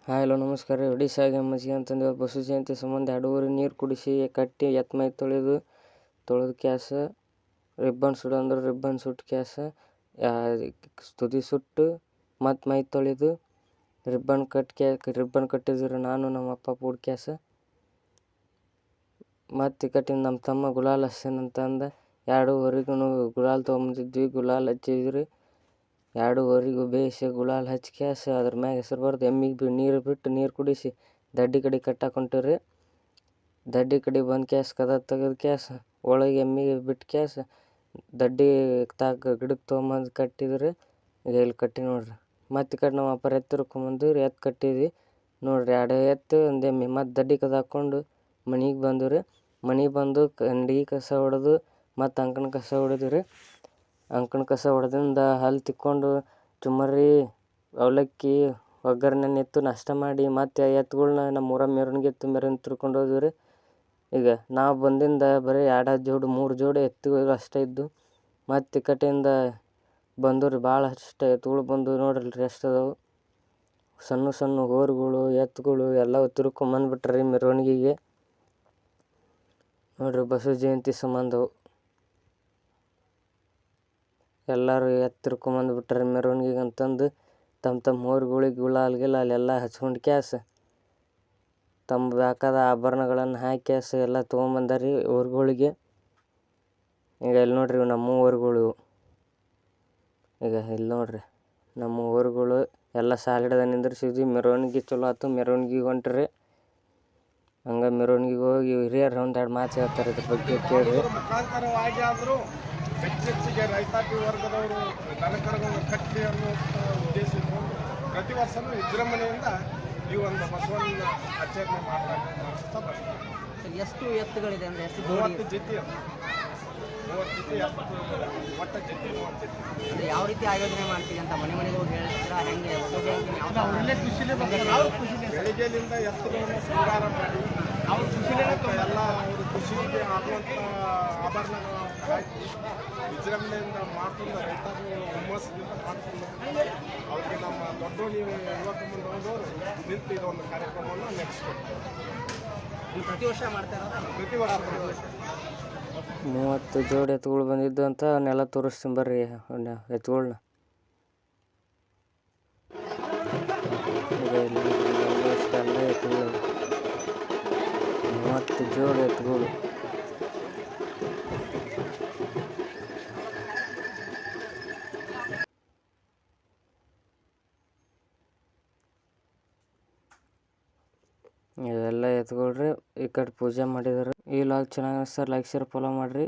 Hi hello ನಮಸ್ಕಾರ ರೀ. ಒಡಿಶಾಗೆ ಮಜ್ಜಿಗೆ ಅಂತಂದು ಬಸವ ಜಯಂತಿ ಸಂಬಂಧ 2 ಊರಿ ನೀರು ಕುಡಿಸಿ ಕಟ್ಟಿ ಎತ್ತು ಮೈ ತೊಳೆದು ಕ್ಯಾಸ ರಿಬ್ಬನ್ ಸುಡು ಅಂದ್ರೆ ರಿಬ್ಬನ್ ಸುಟ್ಟು ಕ್ಯಾಸ ತುದಿ ಸುಟ್ಟು ಮತ್ತು ಮೈ ತೊಳೆದು ರಿಬ್ಬನ್ ಕಟ್ಟಿದ್ರು ನಾನು ನಮ್ಮ ಅಪ್ಪ ಪೂಡ್ ಕ್ಯಾಸ ಮತ್ತು ಕಟ್ಟಿನ ನಮ್ಮ ತಮ್ಮ ಗುಲಾಲ್ ಹಚ್ಚನಂತಂದ 2 ಊರಿಗೂ ಗುಲಾಲ್ ತೊಗೊಂಬಂದಿದ್ವಿ. ಗುಲಾಲ್ ಹಚ್ಚಿದ್ರಿ 2 ಊರಿಗೂ ಬೇಯಿಸಿ ಗುಲಾಲ್ ಹಚ್ಚಿ ಕ್ಯಾಸ ಅದ್ರ ಮ್ಯಾಗ ಹೆಸರು ಬರ್ದು ಎಮ್ಮಿಗೆ ನೀರು ಬಿಟ್ಟು ನೀರು ಕುಡಿಸಿ ದಡ್ಡಿ ಕಡೆ ಕಟ್ಟಾಕ ಹೊಂಟಿವ್ರಿ. ದಡ್ಡಿ ಕಡೆ ಬಂದು ಕ್ಯಾಸ ಕದ ತೆಗೆದು ಕ್ಯಾಸ ಒಳಗೆ ಎಮ್ಮಿಗೆ ಬಿಟ್ಟು ಕ್ಯಾಸ ದಡ್ಡಿ ಗಿಡಕ್ಕೆ ತೊಗೊಂಬಂದು ಕಟ್ಟಿದ್ರಿ. ಈಗ ಇಲ್ಲಿ ಕಟ್ಟಿ ನೋಡ್ರಿ. ಮತ್ತು ಈ ಕಡೆ ನಮ್ಮ ಅಪ್ಪಾರ ಎತ್ತು ಹಿಡ್ಕೊಂಬಂದಿವ್ರಿ. ಎತ್ತು ಕಟ್ಟಿದ್ವಿ ನೋಡ್ರಿ. 2 ಎತ್ತು ಒಂದು ಎಮ್ಮೆ ಮತ್ತು ದಡ್ಡಿ ಕದ ಹಾಕ್ಕೊಂಡು ಮನೆಗೆ ಬಂದಿವ್ರಿ. ಮನೆಗೆ ಬಂದು ಕಂಡಿಗೆ ಕಸ ಹೊಡೆದು ಮತ್ತು ಅಂಕಣ ಕಸ ಹೊಡೆದ್ವಿ. ಅಂಕಣ ಕಸ ಹೊಡೆದಿಂದ ಹಲ್ಲು ತಿಕ್ಕೊಂಡು ಚುಮ್ಮರಿ ಅವಲಕ್ಕಿ ಒಗ್ಗರಣೆ ನಿತ್ತು ನಾಷ್ಟ ಮಾಡಿ ಮತ್ತು ಎತ್ತುಗಳ್ನ ನಮ್ಮ ಊರಾಗ ಮೆರವಣಿಗೆ ಇತ್ತು. ಮೆರವಣಿಗೆ ತಿರ್ಕೊಂಡು ಹೋದ್ವಿ. ಈಗ ನಾವು ಬಂದಿಂದ ಬರೀ 2 ಜೋಡಿ 3 ಜೋಡಿ ಎತ್ತುಗಳು ಅಷ್ಟೇ ಇದ್ದು. ಮತ್ತು ಈ ಕಡೆಯಿಂದ ಬಂದವ್ರಿ ಭಾಳ ಅಷ್ಟು ಎತ್ತುಗಳು ಬಂದು ನೋಡ್ರಿ ಎಷ್ಟು ಅದಾವು. ಸಣ್ಣ ಸಣ್ಣ ಹೋರಿಗಳು ಎತ್ತುಗಳು ಎಲ್ಲವೂ ತಿರ್ಕೊಂಬಂದ್ಬಿಟ್ರಿ ಮೆರವಣಿಗೆಗೆ. ನೋಡ್ರಿ ಬಸವ ಜಯಂತಿ ಸಂಬಂಧವು ಎಲ್ಲರೂ ಎತ್ತು ತಿರ್ಕೊಂಬಂದ್ಬಿಟ್ರಿ ಮೆರವಣಿಗೆಗೆ ಅಂತಂದು ತಮ್ಮ ಹೋರಿಗಳಿಗೆ ಗುಲಾಲ್ ಎಲ್ಲ ಹಚ್ಕೊಂಡು ಕ್ಯಾಸ ತಮ್ಮ ಬೇಕಾದ ಆಭರಣಗಳನ್ನು ಹಾಕಿ ಕ್ಯಾಸ ಎಲ್ಲ ತೊಗೊಂಬಂದಾರಿ ಹೋರಿಗಳಿಗೆ. ಈಗ ಇಲ್ಲಿ ನೋಡ್ರಿ ನಮ್ಮ ಹೋರಿಗಳು. ಈಗ ಇಲ್ಲಿ ನೋಡ್ರಿ ನಮ್ಮ ಹೋರಿಗಳು ಎಲ್ಲ ಸಾಲಿಡ್ದಾಗ ನಿಂದ್ರಿಸಿದ್ವಿ. ಮೆರವಣಿಗೆ ಚಲೋ ಆಯ್ತು. ಮೆರವಣಿಗೆಗೆ ಹೊಂಟ್ರಿ. ಹಂಗೆ ಮೆರವಣಿಗೆಗೆ ಹೋಗಿ ಹಿರಿಯರು ಒಂದೆರಡು ಮಾತು ಹೇಳ್ತಾರೆ ಇದ್ರ ಬಗ್ಗೆ ಕೇಳ್ರಿ. ಮುಖಾಂತರವಾಗಿ ಆದರೂ ಹೆಚ್ಚೆಚ್ಚಿಗೆ ರೈತಾಪಿ ವರ್ಗದವರು ದನಕರುಗಳನ್ನು ಕಟ್ಟಿ ಅನ್ನೋ ಉದ್ದೇಶ ಇಟ್ಕೊಂಡು ಪ್ರತಿ ವರ್ಷವೂ ವಿಜೃಂಭಣೆಯಿಂದ ಈ ಒಂದು ಬಸವಣ್ಣ ಆಚರಣೆ ಮಾಡಿಸ್ತಾ ಬರ್ತಾರೆ. ಎಷ್ಟು ಎತ್ತುಗಳಿದೆ ಅಂದರೆ ಎಷ್ಟು 30 ಜೊತೆ 30 ಜೊತೆ ಒಟ್ಟ ಜೊತೆ 30 ಜೊತೆ. ಅಂದರೆ ಯಾವ ರೀತಿ ಆಯೋಜನೆ ಮಾಡ್ತೀವಿ ಅಂತ ಮನೆ ಮನೆಗೆ ಹೋಗಿ ಹೇಳ್ತೀರಾ? ಹೆಂಗೆ ಬೆಳಿಗ್ಗೆಯಿಂದ ಎತ್ತುಗಳನ್ನು ಶೃಂಗಾರ ಮಾಡಿ ಎಲ್ಲ ಅವರು ಖುಷಿಗೆ ಆಗುವಂಥ ಆಭರಣಗಳನ್ನು ಹಾಕಿ ವಿಜೃಂಭಣೆಯಿಂದ ಮಾಡ್ಕೊಂಡು ರೈತರು ಹುಮ್ಮಸ್ಸಿನಿಂದ ಮಾಡ್ಕೊಂಡು ಅವ್ರಿಗೆ ನಮ್ಮ ದೊಡ್ಡ ನೀವು ಯುವಕ ಮುಂದವರು ನಿಂತು ಇದೊಂದು ಕಾರ್ಯಕ್ರಮವನ್ನು ನಡೆಸ್ಕೊಡ್ತಾರೆ. ಪ್ರತಿ ವರ್ಷ ಮಾಡ್ತಾ ಇರೋದು? ಪ್ರತಿ ವರ್ಷ 30 ಜೋಡಿ ಎತ್ತುಗಳು ಬಂದಿದ್ದು ಅಂತ ಅವನ್ನೆಲ್ಲ ತೋರಿಸ್ತೀನಿ ಬರ್ರಿ ಎತ್ತುಗಳ್ನ. ಇಷ್ಟೆಲ್ಲ ಎತ್ತುಗಳು 30 ಜೋಡಿ ಎತ್ತುಗಳು. ಇವೆಲ್ಲ ಎತ್ಕೊಳ್ರಿ. ಈ ಕಡೆ ಪೂಜೆ ಮಾಡಿದಾರೆ. ಈ ಲಾಗ್ ಚೆನ್ನಾಗಿ ಅನಿಸ್ತಾರೆ ಲೈಕ್ ಶೇರ್ ಫಾಲೋ ಮಾಡಿರಿ.